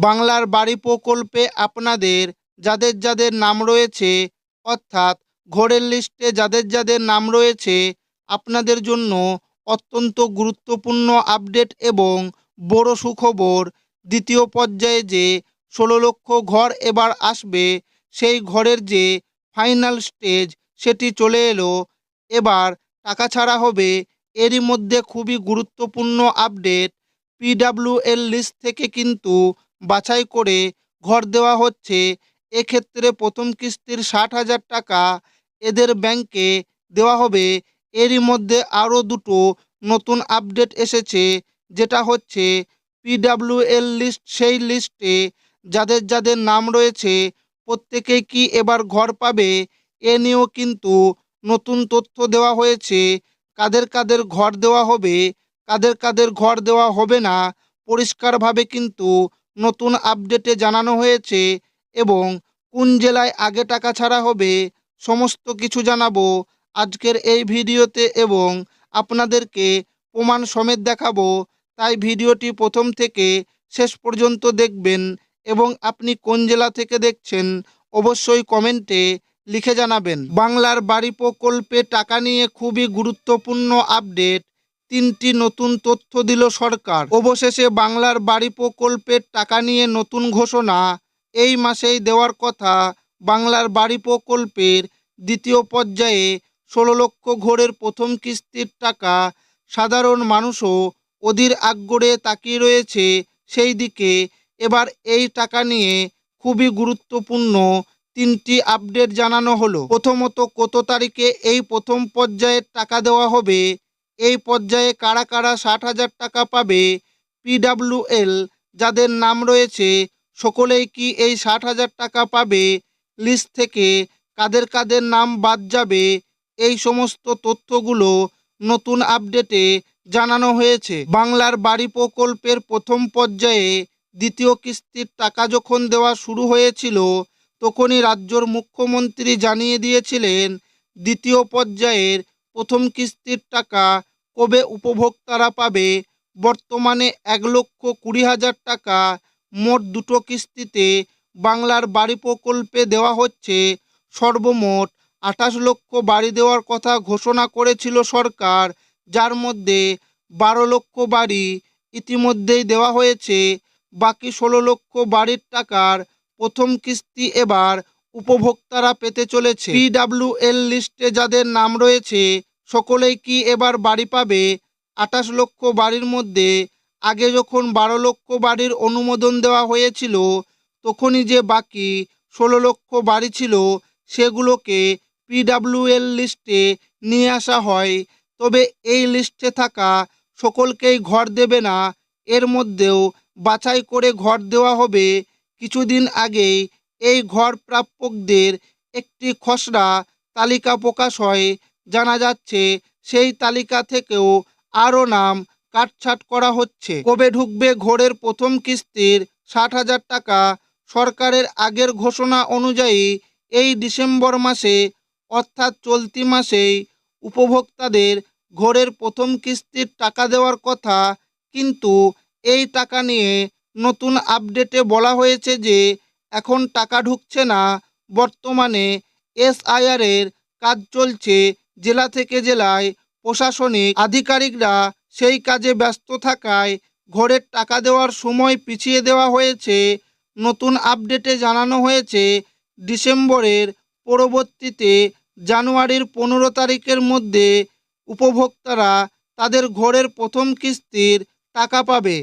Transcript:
বাংলার বাড়ি প্রকল্পে আপনাদের যাদের যাদের নাম রয়েছে, অর্থাৎ ঘরের লিস্টে যাদের যাদের নাম রয়েছে, আপনাদের জন্য অত্যন্ত গুরুত্বপূর্ণ আপডেট এবং বড় সুখবর। দ্বিতীয় পর্যায়ে যে ১৬ লক্ষ ঘর এবার আসবে, সেই ঘরের যে ফাইনাল স্টেজ সেটি চলে এলো। এবার টাকা ছাড়া হবে। এরই মধ্যে খুবই গুরুত্বপূর্ণ আপডেট, পিডাব্লিউএল লিস্ট থেকে কিন্তু বাছাই করে ঘর দেওয়া হচ্ছে। এক্ষেত্রে প্রথম কিস্তির ৬০,০০০ টাকা এদের ব্যাংকে দেওয়া হবে। এরই মধ্যে আরও দুটো নতুন আপডেট এসেছে, যেটা হচ্ছে পিডাব্লিউএল লিস্ট, সেই লিস্টে যাদের যাদের নাম রয়েছে প্রত্যেকেই কি এবার ঘর পাবে, এ নিয়েও কিন্তু নতুন তথ্য দেওয়া হয়েছে। কাদের কাদের ঘর দেওয়া হবে, কাদের কাদের ঘর দেওয়া হবে না, পরিষ্কারভাবে কিন্তু নতুন আপডেটে জানানো হয়েছে। এবং কোন জেলায় আগে টাকা ছাড়া হবে, সমস্ত কিছু জানাবো আজকের এই ভিডিওতে এবং আপনাদেরকে প্রমাণ সমেত দেখাবো। তাই ভিডিওটি প্রথম থেকে শেষ পর্যন্ত দেখবেন এবং আপনি কোন জেলা থেকে দেখছেন অবশ্যই কমেন্টে লিখে জানাবেন। বাংলার বাড়ি প্রকল্পে টাকা নিয়ে খুবই গুরুত্বপূর্ণ আপডেট, ৩টি নতুন তথ্য দিল সরকার। অবশেষে বাংলার বাড়ি প্রকল্পের টাকা নিয়ে নতুন ঘোষণা। এই মাসেই দেওয়ার কথা বাংলার বাড়ি প্রকল্পের দ্বিতীয় পর্যায়ে ১৬ লক্ষ ঘরের প্রথম কিস্তির টাকা। সাধারণ মানুষও অধীর আগ্রহে তাকিয়ে রয়েছে সেই দিকে। এবার এই টাকা নিয়ে খুবই গুরুত্বপূর্ণ ৩টি আপডেট জানানো হলো। প্রথমত, কত তারিখে এই প্রথম পর্যায়ের টাকা দেওয়া হবে, এই পর্যায়ে কারা কারা ৬০,০০০ টাকা পাবে, পিডাব্লিউএল যাদের নাম রয়েছে সকলেই কি এই ৬০,০০০ টাকা পাবে, লিস্ট থেকে কাদের কাদের নাম বাদ যাবে, এই সমস্ত তথ্যগুলো নতুন আপডেটে জানানো হয়েছে। বাংলার বাড়ি প্রকল্পের প্রথম পর্যায়ে দ্বিতীয় কিস্তির টাকা যখন দেওয়া শুরু হয়েছিল, তখনই রাজ্যের মুখ্যমন্ত্রী জানিয়ে দিয়েছিলেন দ্বিতীয় পর্যায়ের প্রথম কিস্তির টাকা কবে উপভোক্তারা পাবে। বর্তমানে ১,২০,০০০ টাকা মোট দুটো কিস্তিতে বাংলার বাড়ি প্রকল্পে দেওয়া হচ্ছে। সর্বমোট ২৮ লক্ষ বাড়ি দেওয়ার কথা ঘোষণা করেছিল সরকার, যার মধ্যে ১২ লক্ষ বাড়ি ইতিমধ্যেই দেওয়া হয়েছে। বাকি ১৬ লক্ষ বাড়ির টাকার প্রথম কিস্তি এবার উপভোক্তারা পেতে চলেছে। পিডাব্লিউএল লিস্টে যাদের নাম রয়েছে সকলেই কি এবার বাড়ি পাবে। ২৮ লক্ষ বাড়ির মধ্যে আগে যখন ১২ লক্ষ বাড়ির অনুমোদন দেওয়া হয়েছিল, তখনই যে বাকি ১৬ লক্ষ বাড়ি ছিল সেগুলোকে পিডাব্লিউএল লিস্টে নিয়ে আসা হয়। তবে এই লিস্টে থাকা সকলকেই ঘর দেবে না, এর মধ্যেও বাছাই করে ঘর দেওয়া হবে। কিছুদিন আগেই এই ঘর প্রাপকদের একটি খসড়া তালিকা প্রকাশ হয়। জানা যাচ্ছে সেই তালিকা থেকেও আরও নাম কাটছাঁট করা হচ্ছে। কবে ঢুকবে ঘরের প্রথম কিস্তির ৬০,০০০ টাকা? সরকারের আগের ঘোষণা অনুযায়ী এই ডিসেম্বর মাসে, অর্থাৎ চলতি মাসেই উপভোক্তাদের ঘরের প্রথম কিস্তির টাকা দেওয়ার কথা। কিন্তু এই টাকা নিয়ে নতুন আপডেটে বলা হয়েছে যে এখন টাকা ঢুকছে না। বর্তমানে এসআইআরের কাজ চলছে জেলা থেকে জেলায়। প্রশাসনিক আধিকারিকরা সেই কাজে ব্যস্ত থাকায় ঘরের টাকা দেওয়ার সময় পিছিয়ে দেওয়া হয়েছে। নতুন আপডেটে জানানো হয়েছে ডিসেম্বরের পরবর্তীতে জানুয়ারির ১৫ তারিখের মধ্যে উপভোক্তারা তাদের ঘরের প্রথম কিস্তির টাকা পাবে।